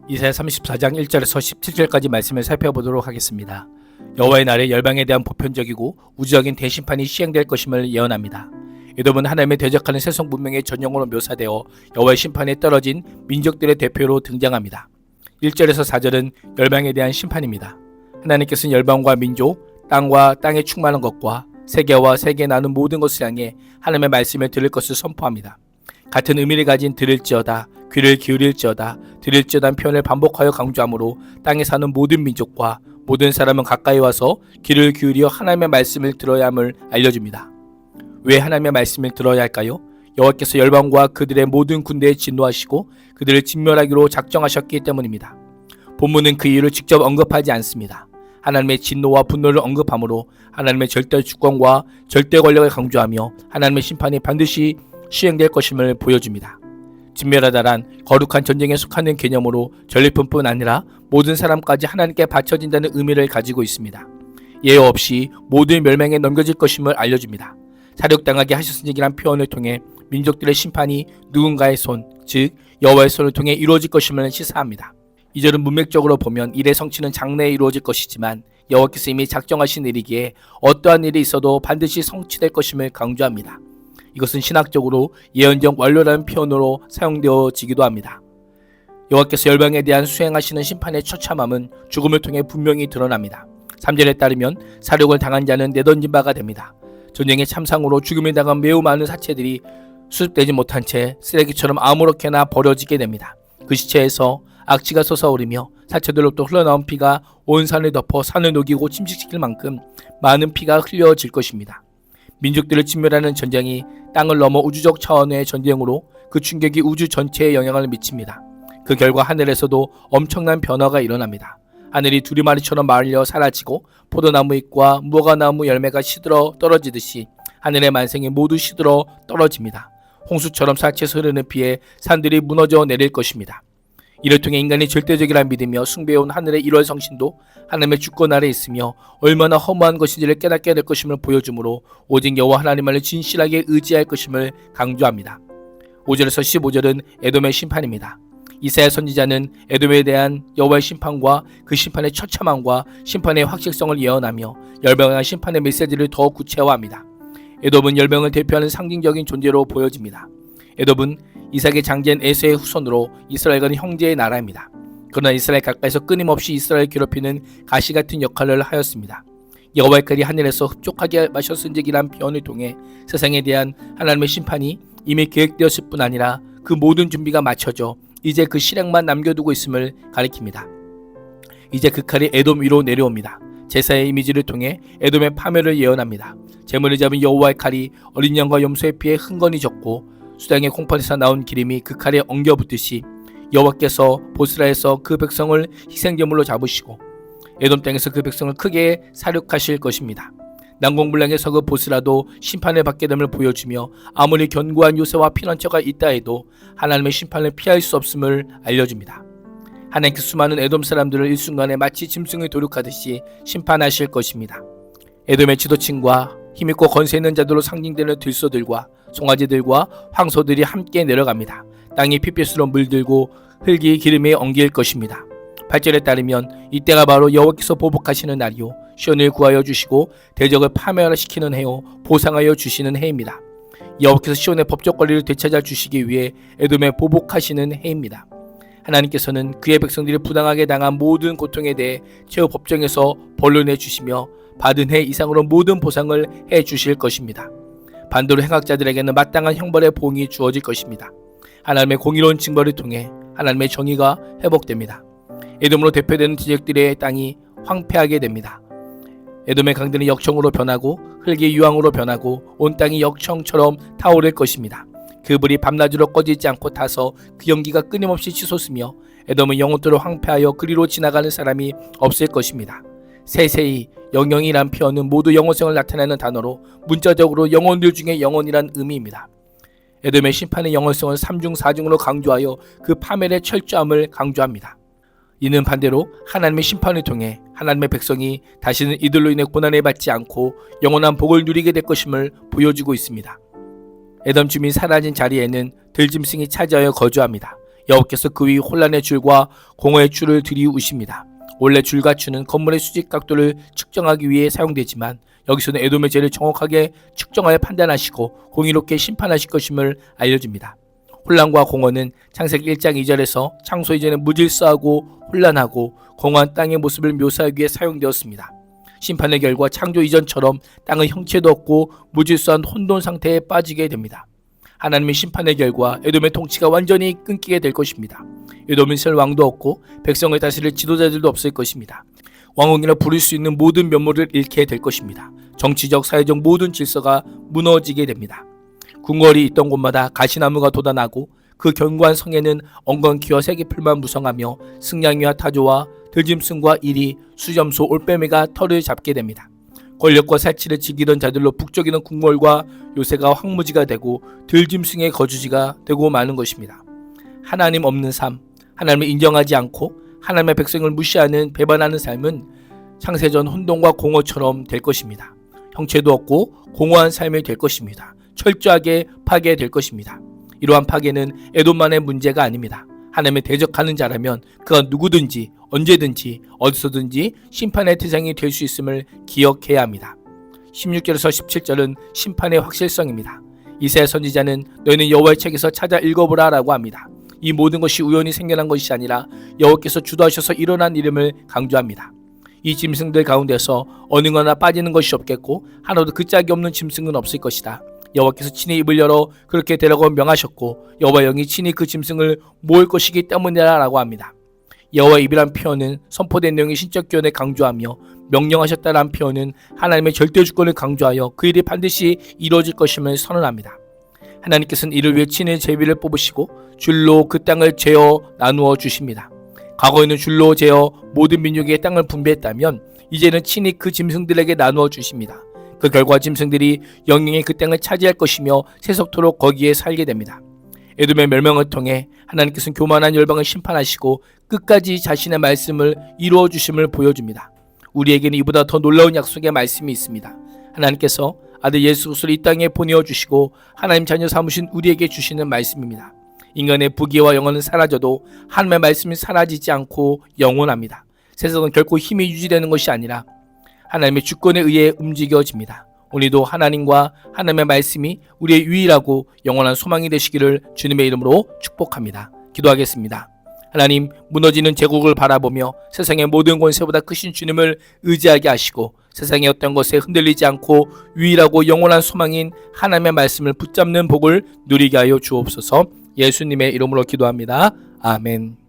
이사야 34장 1절에서 17절까지 말씀을 살펴보도록 하겠습니다. 여호와의 날에 열방에 대한 보편적이고 우주적인 대심판이 시행될 것임을 예언합니다. 에돔은 하나님의 대적하는 세속 문명의 전형으로 묘사되어 여호와의 심판에 떨어진 민족들의 대표로 등장합니다. 1절에서 4절은 열방에 대한 심판입니다. 하나님께서는 열방과 민족, 땅과 땅에 충만한 것과 세계와 세계에 나는 모든 것을 향해 하나님의 말씀을 들을 것을 선포합니다. 같은 의미를 가진 들을지어다, 귀를 기울일지어다, 들을지어다는 표현을 반복하여 강조하므로 땅에 사는 모든 민족과 모든 사람은 가까이 와서 귀를 기울여 하나님의 말씀을 들어야 함을 알려줍니다. 왜 하나님의 말씀을 들어야 할까요? 여호와께서 열방과 그들의 모든 군대에 진노하시고 그들을 진멸하기로 작정하셨기 때문입니다. 본문은 그 이유를 직접 언급하지 않습니다. 하나님의 진노와 분노를 언급하므로 하나님의 절대 주권과 절대 권력을 강조하며 하나님의 심판이 반드시 시행될 것임을 보여줍니다. 진멸하다란 거룩한 전쟁에 속하는 개념으로 전리품뿐 아니라 모든 사람까지 하나님께 바쳐진다는 의미를 가지고 있습니다. 예외 없이 모든 멸망에 넘겨질 것임을 알려줍니다. 사륙당하게 하셨으니라는 표현을 통해 민족들의 심판이 누군가의 손, 즉 여호와의 손을 통해 이루어질 것임을 시사합니다. 이 절은 문맥적으로 보면 일의 성취는 장래에 이루어질 것이지만 여호와께서 이미 작정하신 일이기에 어떠한 일이 있어도 반드시 성취될 것임을 강조합니다. 이것은 신학적으로 예언적 완료라는 표현으로 사용되어지기도 합니다. 여호와께서 열방에 대한 수행하시는 심판의 처참함은 죽음을 통해 분명히 드러납니다. 3절에 따르면 사륙을 당한 자는 내던진 바가 됩니다. 전쟁의 참상으로 죽음을 당한 매우 많은 사체들이 수습되지 못한 채 쓰레기처럼 아무렇게나 버려지게 됩니다. 그 시체에서 악취가 솟아오르며 사체들로부터 흘러나온 피가 온 산을 덮어 산을 녹이고 침식시킬 만큼 많은 피가 흘려질 것입니다. 민족들을 진멸하는 전쟁이 땅을 넘어 우주적 차원의 전쟁으로 그 충격이 우주 전체에 영향을 미칩니다. 그 결과 하늘에서도 엄청난 변화가 일어납니다. 하늘이 두루마리처럼 말려 사라지고 포도나무 잎과 무화과나무 열매가 시들어 떨어지듯이 하늘의 만생이 모두 시들어 떨어집니다. 홍수처럼 사체에서 흐르는 피에 산들이 무너져 내릴 것입니다. 이를 통해 인간이 절대적이라 믿으며 숭배해온 하늘의 1월 성신도 하나님의 주권 아래 있으며 얼마나 허무한 것인지를 깨닫게 될 것임을 보여주므로 오직 여호와 하나님만을 진실하게 의지할 것임을 강조합니다. 5절에서 15절은 에돔의 심판입니다. 이사야 선지자는 에돔에 대한 여호와의 심판과 그 심판의 처참함과 심판의 확실성을 예언하며 열방의 심판의 메시지를 더 구체화합니다. 에돔은 열방을 대표하는 상징적인 존재로 보여집니다. 에돔은 이삭의 장자인 에서의 후손으로 이스라엘과는 형제의 나라입니다. 그러나 이스라엘 가까이서 끊임없이 이스라엘을 괴롭히는 가시같은 역할을 하였습니다. 여호와의 칼이 하늘에서 흡족하게 마셨은즉이란 표현을 통해 세상에 대한 하나님의 심판이 이미 계획되었을 뿐 아니라 그 모든 준비가 마쳐져 이제 그 실행만 남겨두고 있음을 가리킵니다. 이제 그 칼이 에돔 위로 내려옵니다. 제사의 이미지를 통해 에돔의 파멸을 예언합니다. 제물을 잡은 여호와의 칼이 어린 양과 염소의 피에 흥건히 졌고 수당의 콩팥에서 나온 기름이 그 칼에 엉겨붙듯이 여호와께서 보스라에서 그 백성을 희생제물로 잡으시고 에돔 땅에서 그 백성을 크게 사륙하실 것입니다. 난공불락에서 그 보스라도 심판을 받게 됨을 보여주며 아무리 견고한 요새와 피난처가 있다 해도 하나님의 심판을 피할 수 없음을 알려줍니다. 하나님께서 수많은 에돔 사람들을 일순간에 마치 짐승을 도륙하듯이 심판하실 것입니다. 에돔의 지도층과 힘있고 권세 있는 자들로 상징되는 들소들과 송아지들과 황소들이 함께 내려갑니다. 땅이 핏빛으로 물들고 흙이 기름에 엉길 것입니다. 8절에 따르면 이때가 바로 여호와께서 보복하시는 날이요 시온을 구하여 주시고 대적을 파멸시키는 해요 보상하여 주시는 해입니다. 여호와께서 시온의 법적 권리를 되찾아 주시기 위해 에돔에 보복하시는 해입니다. 하나님께서는 그의 백성들이 부당하게 당한 모든 고통에 대해 최후 법정에서 벌을 내주시며 받은 해 이상으로 모든 보상을 해 주실 것입니다. 반대로 행악자들에게는 마땅한 형벌의 보응이 주어질 것입니다. 하나님의 공의로운 징벌을 통해 하나님의 정의가 회복됩니다. 에돔으로 대표되는 지역들의 땅이 황폐하게 됩니다. 에돔의 강들은 역청으로 변하고 흙이 유황으로 변하고 온 땅이 역청처럼 타오를 것입니다. 그 불이 밤낮으로 꺼지지 않고 타서 그 연기가 끊임없이 치솟으며 에돔은 영원토록 황폐하여 그리로 지나가는 사람이 없을 것입니다. 세세히 영영이란 표현은 모두 영원성을 나타내는 단어로 문자적으로 영혼들 중에 영혼이란 의미입니다. 에돔의 심판의 영원성을 3중 4중으로 강조하여 그 파멸의 철저함을 강조합니다. 이는 반대로 하나님의 심판을 통해 하나님의 백성이 다시는 이들로 인해 고난을 받지 않고 영원한 복을 누리게 될 것임을 보여주고 있습니다. 에돔 주민이 사라진 자리에는 들짐승이 차지하여 거주합니다. 여호와께서 그 위 혼란의 줄과 공허의 줄을 들이우십니다. 원래 줄과 추는 건물의 수직 각도를 측정하기 위해 사용되지만 여기서는 에돔의 죄를 정확하게 측정하여 판단하시고 공의롭게 심판하실 것임을 알려줍니다. 혼란과 공허는 창세기 1장 2절에서 창소 이전에 무질서하고 혼란하고 공허한 땅의 모습을 묘사하기 위해 사용되었습니다. 심판의 결과 창조 이전처럼 땅의 형체도 없고 무질서한 혼돈 상태에 빠지게 됩니다. 하나님의 심판의 결과 에돔의 통치가 완전히 끊기게 될 것입니다. 에돔은 설 왕도 없고 백성을 다스릴 지도자들도 없을 것입니다. 왕국이라 부를 수 있는 모든 면모를 잃게 될 것입니다. 정치적, 사회적 모든 질서가 무너지게 됩니다. 궁궐이 있던 곳마다 가시나무가 돋아나고 그 견고한 성에는 엉겅퀴와 새끼풀만 무성하며 승냥이와 타조와 들짐승과 이리, 수점소, 올빼미가 털을 잡게 됩니다. 권력과 살치를 즐기던 자들로 북적이는 궁궐과 요새가 황무지가 되고 들짐승의 거주지가 되고 마는 것입니다. 하나님 없는 삶, 하나님을 인정하지 않고 하나님의 백성을 무시하는 배반하는 삶은 창세전 혼돈과 공허처럼 될 것입니다. 형체도 없고 공허한 삶이 될 것입니다. 철저하게 파괴될 것입니다. 이러한 파괴는 에돔만의 문제가 아닙니다. 하나님을 대적하는 자라면 그가 누구든지 언제든지 어디서든지 심판의 대상이 될 수 있음을 기억해야 합니다. 16절에서 17절은 심판의 확실성입니다. 이사야 선지자는 너희는 여호와의 책에서 찾아 읽어보라 라고 합니다. 이 모든 것이 우연히 생겨난 것이 아니라 여호와께서 주도하셔서 일어난 일임을 강조합니다. 이 짐승들 가운데서 어느 거나 빠지는 것이 없겠고 하나도 그 짝이 없는 짐승은 없을 것이다. 여호와께서 친히 입을 열어 그렇게 되라고 명하셨고 여호와 영이 친히 그 짐승을 모을 것이기 때문이라 라고 합니다. 여호와의 입이란 표현은 선포된 내용의 신적 기원을 강조하며 명령하셨다라는 표현은 하나님의 절대 주권을 강조하여 그 일이 반드시 이루어질 것임을 선언합니다. 하나님께서는 이를 위해 친히 제비를 뽑으시고 줄로 그 땅을 재어 나누어 주십니다. 과거에는 줄로 재어 모든 민족에게 땅을 분배했다면 이제는 친히 그 짐승들에게 나누어 주십니다. 그 결과 짐승들이 영영이 그 땅을 차지할 것이며 세속토록 거기에 살게 됩니다. 에돔의 멸망을 통해 하나님께서는 교만한 열방을 심판하시고 끝까지 자신의 말씀을 이루어 주심을 보여줍니다. 우리에게는 이보다 더 놀라운 약속의 말씀이 있습니다. 하나님께서 아들 예수 그리스도를 이 땅에 보내어 주시고 하나님 자녀 삼으신 우리에게 주시는 말씀입니다. 인간의 부귀와 영혼은 사라져도 하나님의 말씀이 사라지지 않고 영원합니다. 세상은 결코 힘이 유지되는 것이 아니라 하나님의 주권에 의해 움직여집니다. 오늘도 하나님과 하나님의 말씀이 우리의 유일하고 영원한 소망이 되시기를 주님의 이름으로 축복합니다. 기도하겠습니다. 하나님, 무너지는 제국을 바라보며 세상의 모든 권세보다 크신 주님을 의지하게 하시고 세상의 어떤 것에 흔들리지 않고 유일하고 영원한 소망인 하나님의 말씀을 붙잡는 복을 누리게 하여 주옵소서. 예수님의 이름으로 기도합니다. 아멘.